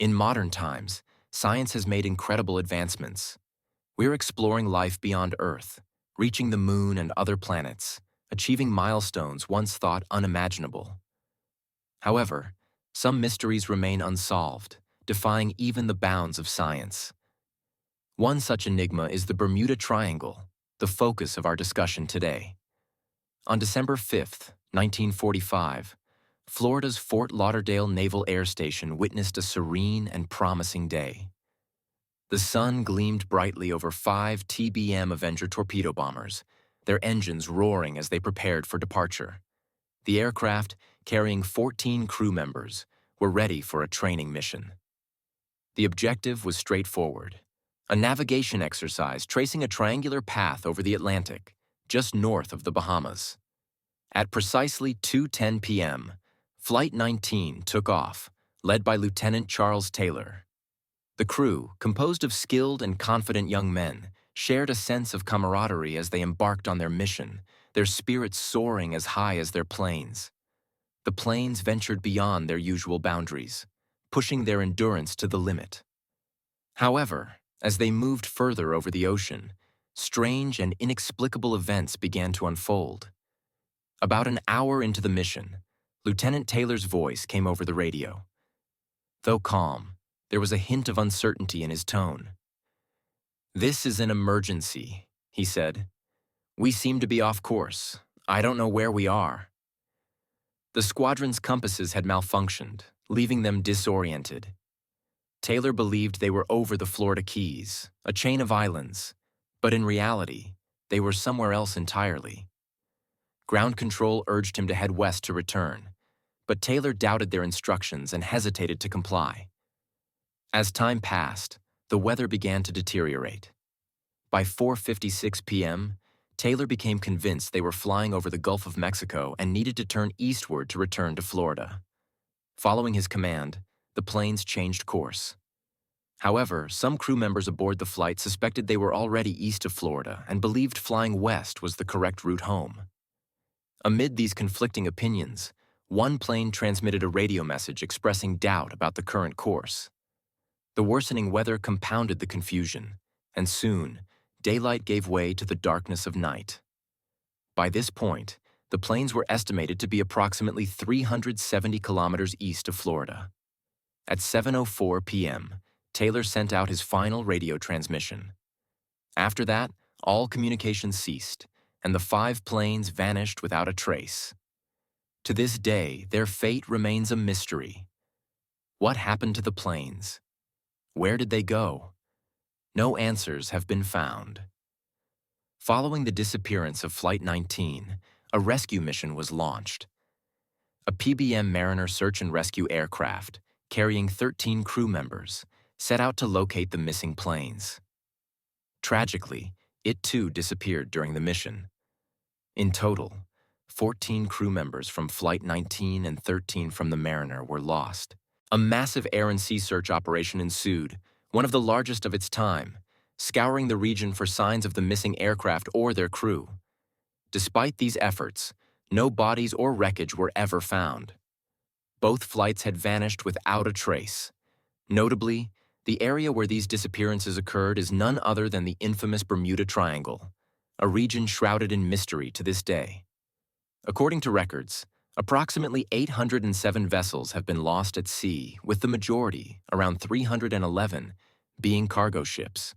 In modern times, science has made incredible advancements. We're exploring life beyond Earth, reaching the moon and other planets, achieving milestones once thought unimaginable. However, some mysteries remain unsolved, defying even the bounds of science. One such enigma is the Bermuda Triangle, the focus of our discussion today. On December 5, 1945, Florida's Fort Lauderdale Naval Air Station witnessed a serene and promising day. The sun gleamed brightly over 5 TBM Avenger torpedo bombers, their engines roaring as they prepared for departure. The aircraft, carrying 14 crew members, were ready for a training mission. The objective was straightforward: a navigation exercise tracing a triangular path over the Atlantic, just north of the Bahamas. At precisely 2:10 p.m., Flight 19 took off, led by Lieutenant Charles Taylor. The crew, composed of skilled and confident young men, shared a sense of camaraderie as they embarked on their mission, their spirits soaring as high as their planes. The planes ventured beyond their usual boundaries, pushing their endurance to the limit. However, as they moved further over the ocean, strange and inexplicable events began to unfold. About an hour into the mission, Lieutenant Taylor's voice came over the radio. Though calm, there was a hint of uncertainty in his tone. "This is an emergency," he said. "We seem to be off course. I don't know where we are." The squadron's compasses had malfunctioned, leaving them disoriented. Taylor believed they were over the Florida Keys, a chain of islands, but in reality, they were somewhere else entirely. Ground control urged him to head west to return, but Taylor doubted their instructions and hesitated to comply. As time passed, the weather began to deteriorate. By 4:56 p.m., Taylor became convinced they were flying over the Gulf of Mexico and needed to turn eastward to return to Florida. Following his command, the planes changed course. However, some crew members aboard the flight suspected they were already east of Florida and believed flying west was the correct route home. Amid these conflicting opinions, one plane transmitted a radio message expressing doubt about the current course. The worsening weather compounded the confusion, and soon, daylight gave way to the darkness of night. By this point, the planes were estimated to be approximately 370 kilometers east of Florida. At 7:04 p.m., Taylor sent out his final radio transmission. After that, all communication ceased, and the 5 planes vanished without a trace. To this day, their fate remains a mystery. What happened to the planes? Where did they go? No answers have been found. Following the disappearance of Flight 19, a rescue mission was launched. A PBM Mariner search and rescue aircraft, carrying 13 crew members, set out to locate the missing planes. Tragically, it too disappeared during the mission. In total, 14 crew members from Flight 19 and 13 from the Mariner were lost. A massive air and sea search operation ensued, one of the largest of its time, scouring the region for signs of the missing aircraft or their crew. Despite these efforts, no bodies or wreckage were ever found. Both flights had vanished without a trace. Notably, the area where these disappearances occurred is none other than the infamous Bermuda Triangle, a region shrouded in mystery to this day. According to records, approximately 807 vessels have been lost at sea, with the majority, around 311, being cargo ships.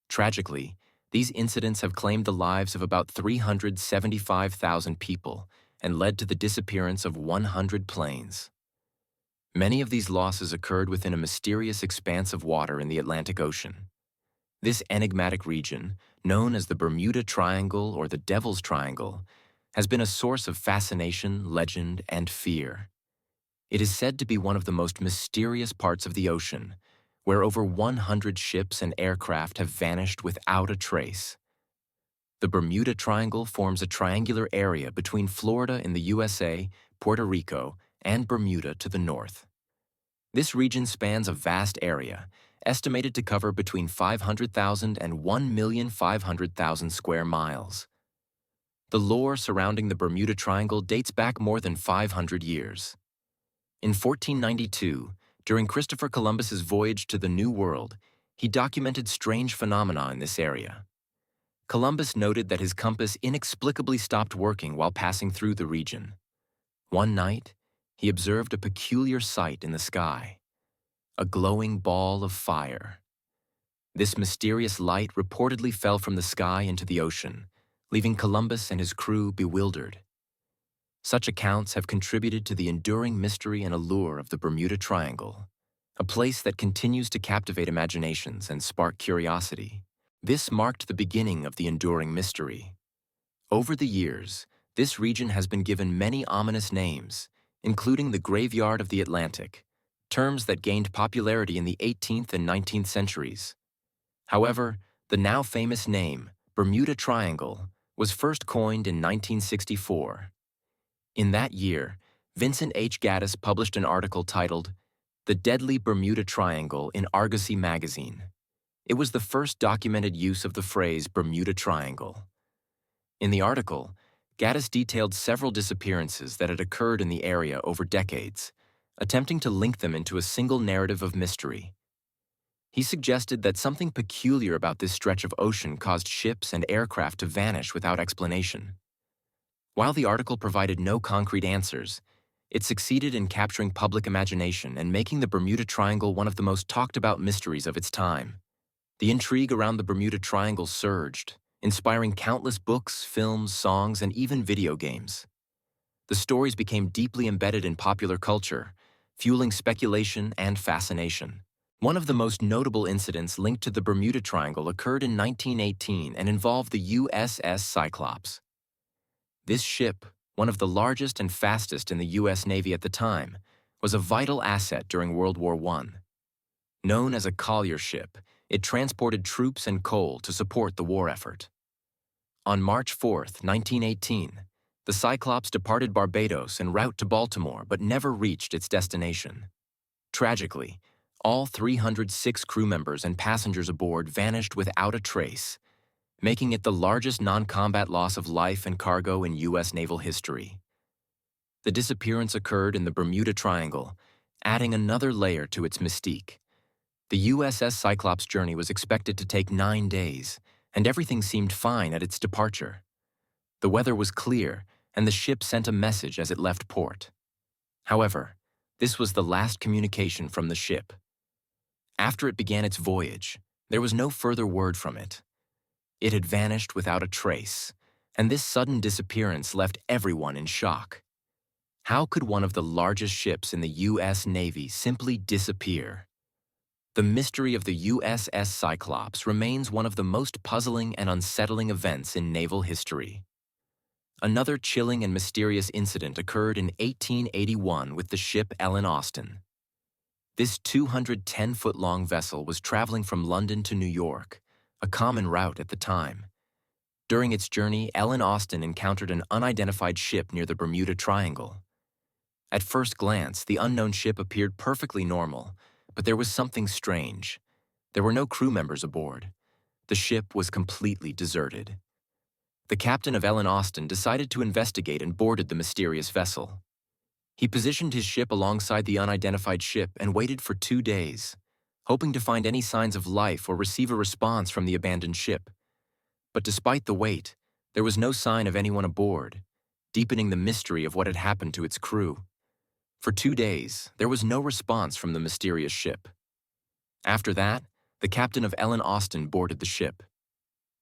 Tragically, these incidents have claimed the lives of about 375,000 people and led to the disappearance of 100 planes. Many of these losses occurred within a mysterious expanse of water in the Atlantic Ocean. This enigmatic region, known as the Bermuda Triangle or the Devil's Triangle, has been a source of fascination, legend, and fear. It is said to be one of the most mysterious parts of the ocean, where over 100 ships and aircraft have vanished without a trace. The Bermuda Triangle forms a triangular area between Florida in the USA, Puerto Rico, and Bermuda to the north. This region spans a vast area, estimated to cover between 500,000 and 1,500,000 square miles. The lore surrounding the Bermuda Triangle dates back more than 500 years. In 1492, During Christopher Columbus's voyage to the New World, he documented strange phenomena in this area. Columbus noted that his compass inexplicably stopped working while passing through the region. One night, he observed a peculiar sight in the sky, a glowing ball of fire. This mysterious light reportedly fell from the sky into the ocean, leaving Columbus and his crew bewildered. Such accounts have contributed to the enduring mystery and allure of the Bermuda Triangle, a place that continues to captivate imaginations and spark curiosity. This marked the beginning of the enduring mystery. Over the years, this region has been given many ominous names, including the Graveyard of the Atlantic, terms that gained popularity in the 18th and 19th centuries. However, the now famous name, Bermuda Triangle, was first coined in 1964. In that year, Vincent H. Gaddis published an article titled "The Deadly Bermuda Triangle" in Argosy magazine. It was the first documented use of the phrase Bermuda Triangle. In the article, Gaddis detailed several disappearances that had occurred in the area over decades, attempting to link them into a single narrative of mystery. He suggested that something peculiar about this stretch of ocean caused ships and aircraft to vanish without explanation. While the article provided no concrete answers, it succeeded in capturing public imagination and making the Bermuda Triangle one of the most talked-about mysteries of its time. The intrigue around the Bermuda Triangle surged, inspiring countless books, films, songs, and even video games. The stories became deeply embedded in popular culture, fueling speculation and fascination. One of the most notable incidents linked to the Bermuda Triangle occurred in 1918 and involved the USS Cyclops. This ship, one of the largest and fastest in the U.S. Navy at the time, was a vital asset during World War I. Known as a collier ship, it transported troops and coal to support the war effort. On March 4, 1918, the Cyclops departed Barbados en route to Baltimore but never reached its destination. Tragically, all 306 crew members and passengers aboard vanished without a trace, making it the largest non-combat loss of life and cargo in U.S. naval history. The disappearance occurred in the Bermuda Triangle, adding another layer to its mystique. The USS Cyclops' journey was expected to take 9 days, and everything seemed fine at its departure. The weather was clear, and the ship sent a message as it left port. However, this was the last communication from the ship. After it began its voyage, there was no further word from it. It had vanished without a trace, and this sudden disappearance left everyone in shock. How could one of the largest ships in the U.S. Navy simply disappear? The mystery of the USS Cyclops remains one of the most puzzling and unsettling events in naval history. Another chilling and mysterious incident occurred in 1881 with the ship Ellen Austin. This 210-foot-long vessel was traveling from London to New York, a common route at the time. During its journey, Ellen Austin encountered an unidentified ship near the Bermuda Triangle. At first glance, the unknown ship appeared perfectly normal, but there was something strange. There were no crew members aboard. The ship was completely deserted. The captain of Ellen Austin decided to investigate and boarded the mysterious vessel. He positioned his ship alongside the unidentified ship and waited for 2 days, hoping to find any signs of life or receive a response from the abandoned ship. But despite the wait, there was no sign of anyone aboard, deepening the mystery of what had happened to its crew. For 2 days, there was no response from the mysterious ship. After that, the captain of Ellen Austin boarded the ship.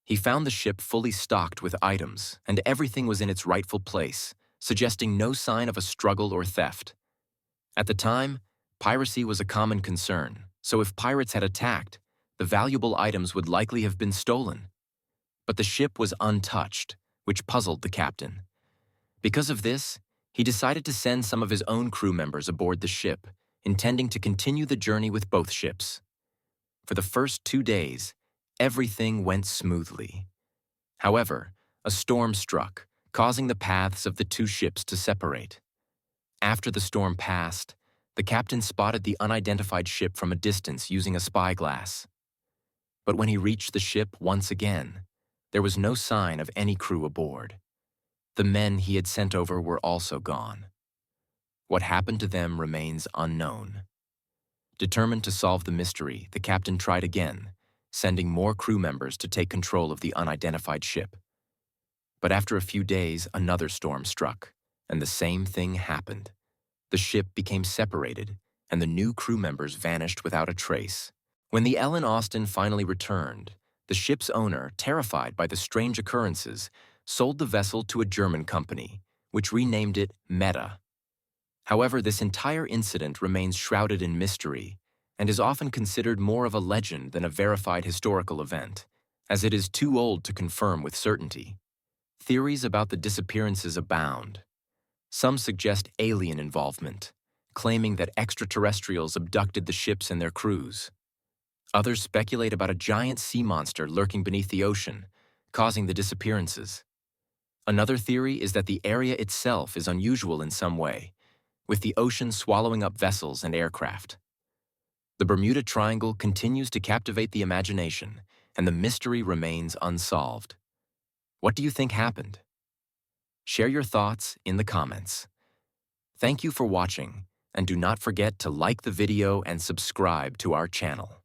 He found the ship fully stocked with items, and everything was in its rightful place, suggesting no sign of a struggle or theft. At the time, piracy was a common concern, so if pirates had attacked, the valuable items would likely have been stolen. But the ship was untouched, which puzzled the captain. Because of this, he decided to send some of his own crew members aboard the ship, intending to continue the journey with both ships. For the first 2 days, everything went smoothly. However, a storm struck, causing the paths of the 2 ships to separate. After the storm passed, the captain spotted the unidentified ship from a distance using a spyglass. But when he reached the ship once again, there was no sign of any crew aboard. The men he had sent over were also gone. What happened to them remains unknown. Determined to solve the mystery, the captain tried again, sending more crew members to take control of the unidentified ship. But after a few days, another storm struck, and the same thing happened. The ship became separated, and the new crew members vanished without a trace. When the Ellen Austin finally returned, the ship's owner, terrified by the strange occurrences, sold the vessel to a German company, which renamed it Meta. However, this entire incident remains shrouded in mystery and is often considered more of a legend than a verified historical event, as it is too old to confirm with certainty. Theories about the disappearances abound. Some suggest alien involvement, claiming that extraterrestrials abducted the ships and their crews. Others speculate about a giant sea monster lurking beneath the ocean, causing the disappearances. Another theory is that the area itself is unusual in some way, with the ocean swallowing up vessels and aircraft. The Bermuda Triangle continues to captivate the imagination, and the mystery remains unsolved. What do you think happened? Share your thoughts in the comments. Thank you for watching, and do not forget to like the video and subscribe to our channel.